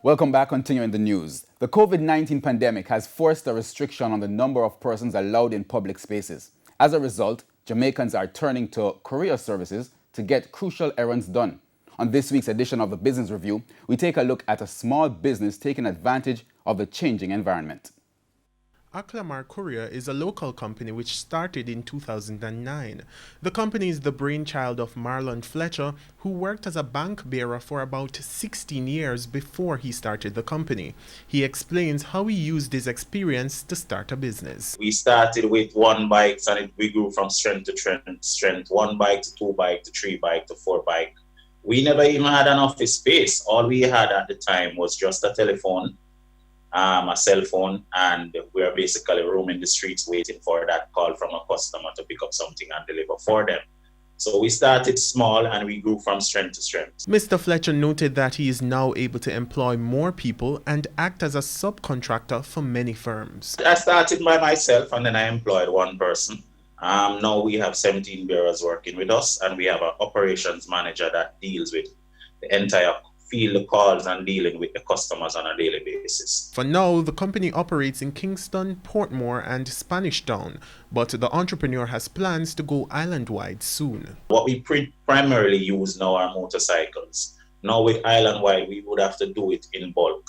Welcome back. Continuing the news. The COVID-19 pandemic has forced a restriction on the number of persons allowed in public spaces. As a result, Jamaicans are turning to courier services to get crucial errands done. On this week's edition of the Business Review, we take a look at a small business taking advantage of the changing environment. Courier is a local company which started in 2009. The company is the brainchild of Marlon Fletcher, who worked as a bank bearer for about 16 years before he started the company. He explains how he used his experience to start a business. We started with 1 bike and we grew from strength to strength. 1 bike to 2 bike to 3 bike to 4 bike. We never even had an office space. All we had at the time was just a telephone, a cell phone, and we are basically roaming the streets waiting for that call from a customer to pick up something and deliver for them. So we started small and we grew from strength to strength. Mr. Fletcher noted that he is now able to employ more people and act as a subcontractor for many firms. I started by myself and then I employed 1 person. Now we have 17 bearers working with us, and we have an operations manager that deals with the entire field calls and dealing with the customers on a daily basis. For now, the company operates in Kingston, Portmore and Spanish Town, but the entrepreneur has plans to go island-wide soon. What we primarily use now are motorcycles. Now with island-wide, we would have to do it in bulk.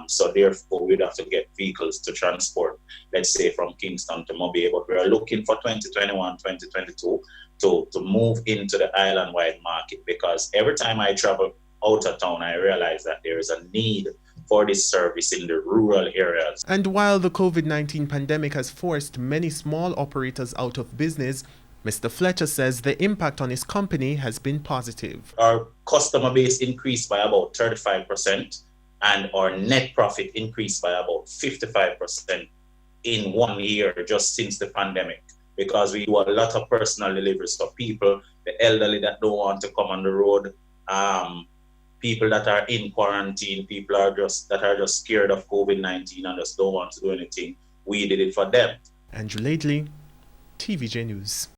So therefore, we'd have to get vehicles to transport, let's say from Kingston to Mobile. But we're looking for 2021, 2022 to move into the island-wide market, because every time I travel out of town, I realize that there is a need for this service in the rural areas. And while the COVID-19 pandemic has forced many small operators out of business, Mr. Fletcher says the impact on his company has been positive. Our customer base increased by about 35%, and our net profit increased by about 55% in 1 year just since the pandemic, because we do a lot of personal deliveries for people, the elderly that don't want to come on the road, people that are in quarantine, people that are just scared of COVID-19 and just don't want to do anything. We did it for them. Andrew Laidley, TVJ News.